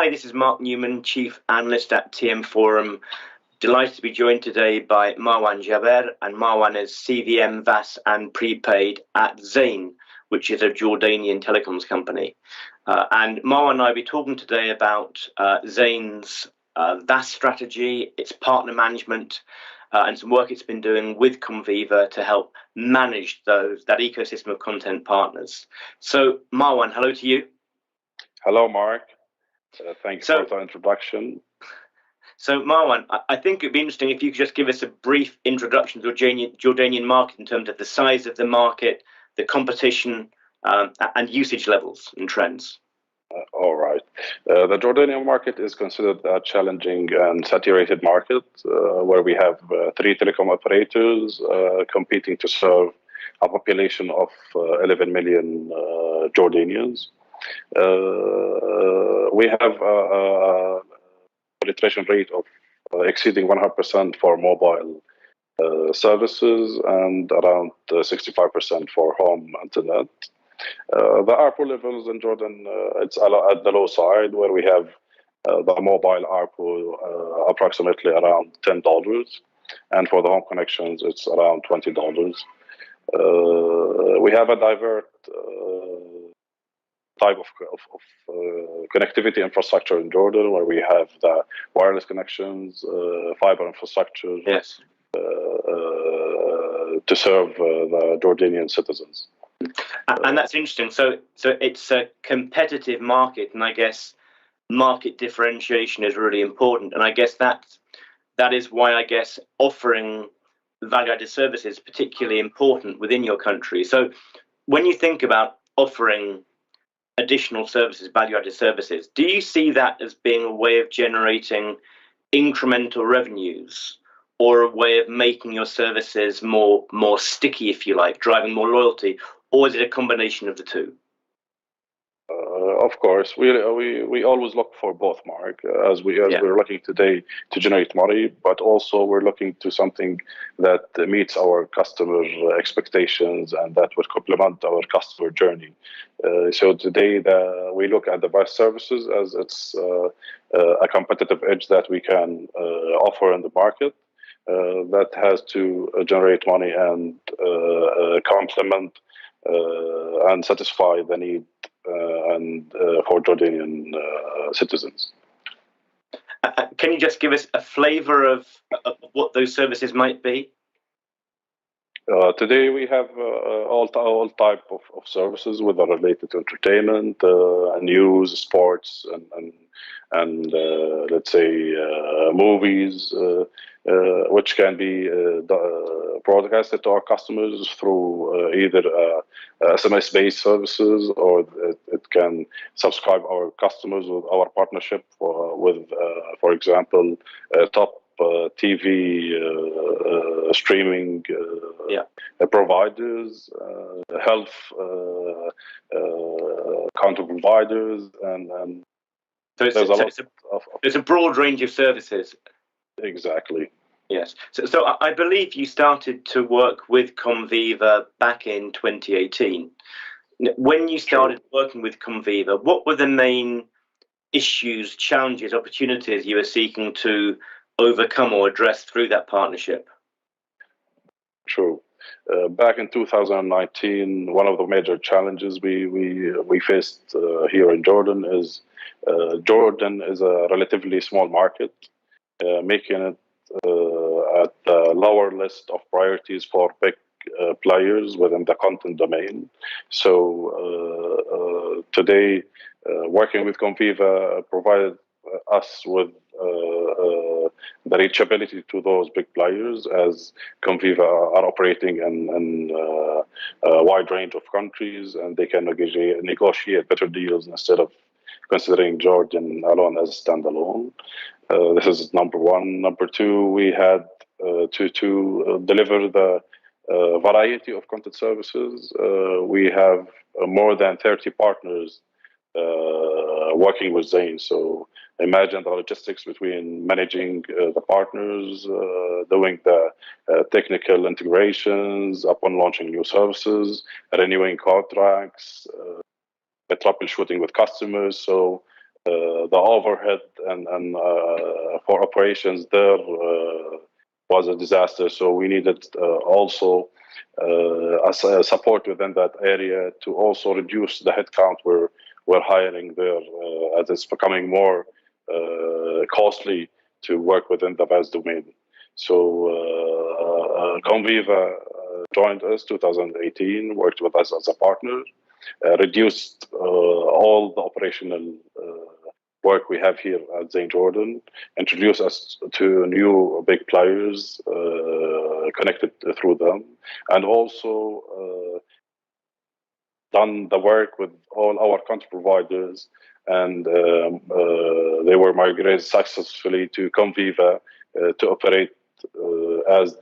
Hi, this is Mark Newman, Chief Analyst at TM Forum. Delighted to be joined today by Marwan Jaber, and Marwan is CVM, VAS and Prepaid at Zain, which is a Jordanian telecoms company. And Marwan and I will be talking today about Zain's VAS strategy, its partner management, and some work it's been doing with Comviva to help manage that ecosystem of content partners. So, Marwan, hello to you. Hello, Mark. Thanks for the introduction. So, Marwan, I think it'd be interesting if you could just give us a brief introduction to the Jordanian market in terms of the size of the market, the competition, and usage levels and trends. All right. The Jordanian market is considered a challenging and saturated market where we have three telecom operators competing to serve a population of 11 million Jordanians. We have a penetration rate of exceeding 100% for mobile services and around 65% for home internet. The ARPU levels in Jordan, it's at the low side, where we have the mobile ARPU approximately around $10, and for the home connections, it's around $20. We have a diverse type of connectivity infrastructure in Jordan, where we have the wireless connections, fiber infrastructure, yes, to serve the Jordanian citizens. And that's interesting. So it's a competitive market, and I guess market differentiation is really important. And I guess that is why I guess offering value-added services is particularly important within your country. So when you think about offering additional services, value-added services, do you see that as being a way of generating incremental revenues, or a way of making your services more sticky, if you like, driving more loyalty, or is it a combination of the two? Of course, we always look for both, Mark, as we're looking today to generate money, but also we're looking to something that meets our customer expectations and that would complement our customer journey. So today we look at the best services as it's a competitive edge that we can offer in the market that has to generate money and complement and satisfy the need for Jordanian citizens. Can you just give us a flavor of what those services might be? Today we have all type of services, whether related to entertainment, news, sports, and let's say movies, which can be broadcasted to our customers through either SMS-based services, or it can subscribe our customers with our partnership with, for example, top TV streaming providers, health content providers, and there's a broad range of services. Exactly. Yes. So I believe you started to work with Comviva back in 2018. When you started working with Comviva, what were the main issues, challenges, opportunities you were seeking to overcome or address through that partnership? True. Back in 2019, one of the major challenges we faced here in Jordan is Jordan is a relatively small market, making it at the lower list of priorities for big players within the content domain. So today, working with Comviva provided us with the reachability to those big players, as Comviva are operating in a wide range of countries, and they can negotiate better deals instead of considering Jordan alone as a standalone. This is number one. Number two, we had to deliver the variety of content services. We have more than 30 partners working with Zain. So imagine the logistics between managing the partners, doing the technical integrations upon launching new services, renewing contracts, troubleshooting with customers. So the overhead and for operations there was a disaster. So we needed also support within that area to also reduce the headcount we're hiring there, as it's becoming more costly to work within the VAS domain. So Comviva joined us 2018, worked with us as a partner, reduced all the operational work we have here at Zain Jordan, introduced us to new big players, connected through them, and also done the work with all our content providers, and they were migrated successfully to Comviva to operate as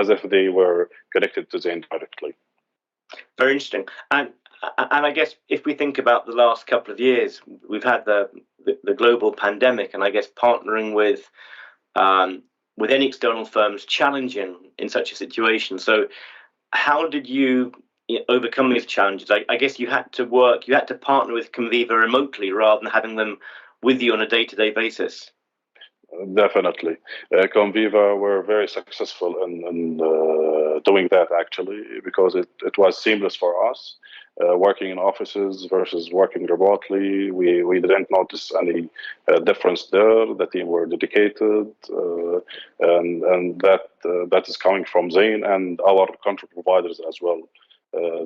if they were connected to Zain directly. Very interesting. And I guess if we think about the last couple of years, we've had the global pandemic, and I guess partnering with any external firms challenging in such a situation. So how did you overcome these challenges? I guess you had to partner with Comviva remotely rather than having them with you on a day-to-day basis. Definitely. Comviva were very successful in doing that, actually, because it was seamless for us. Working in offices versus working remotely, we didn't notice any difference there. The team were dedicated, and that is coming from Zain and our content providers as well.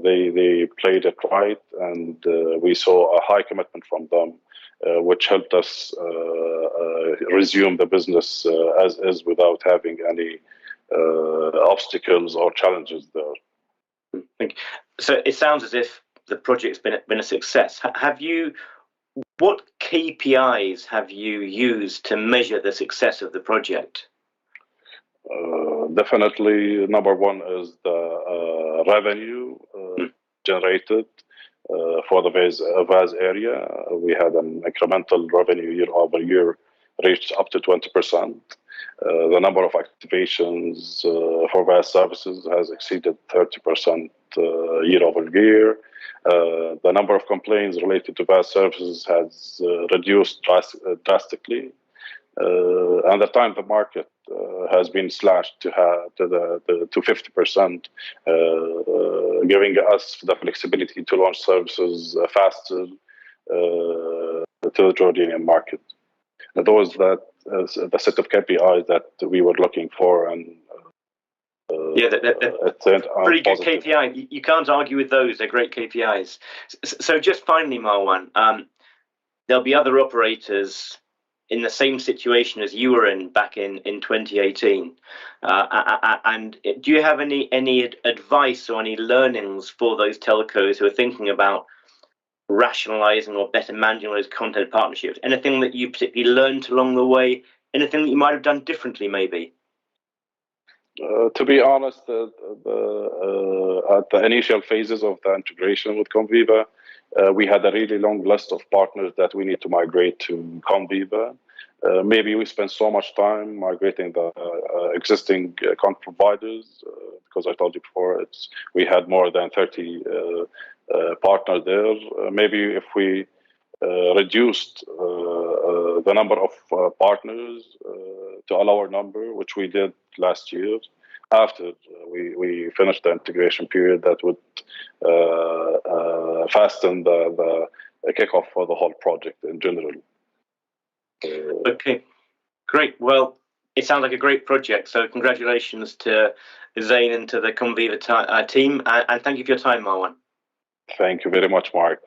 They played it right, and we saw a high commitment from them, which helped us resume the business as is without having any obstacles or challenges there. Thank you. So it sounds as if the project's been a success. What KPIs have you used to measure the success of the project? Definitely, number one is the revenue generated for the VAS area. We had an incremental revenue year over year reached up to 20%. The number of activations for VAS services has exceeded 30% year over year. The number of complaints related to VAS services has reduced drastically. And the time to market has been slashed to 50%, giving us the flexibility to launch services faster to the Jordanian market. And those the set of KPIs that we were looking for, and pretty good KPI. You can't argue with those; they're great KPIs. So, just finally, Marwan, there'll be other operators in the same situation as you were in back in 2018. And do you have any advice or any learnings for those telcos who are thinking about rationalizing or better managing those content partnerships? Anything that you particularly learned along the way? Anything that you might have done differently, maybe? To be honest, at the initial phases of the integration with Comviva, we had a really long list of partners that we need to migrate to Comviva. Maybe we spent so much time migrating the existing content providers, because I told you before, we had more than 30 partners there. Maybe if we reduced the number of partners to a lower number, which we did last year, after we finished the integration period, that would fasten the kickoff for the whole project in general. Okay, great. Well, it sounds like a great project. So congratulations to Zain and to the Comviva team. And thank you for your time, Marwan. Thank you very much, Mark.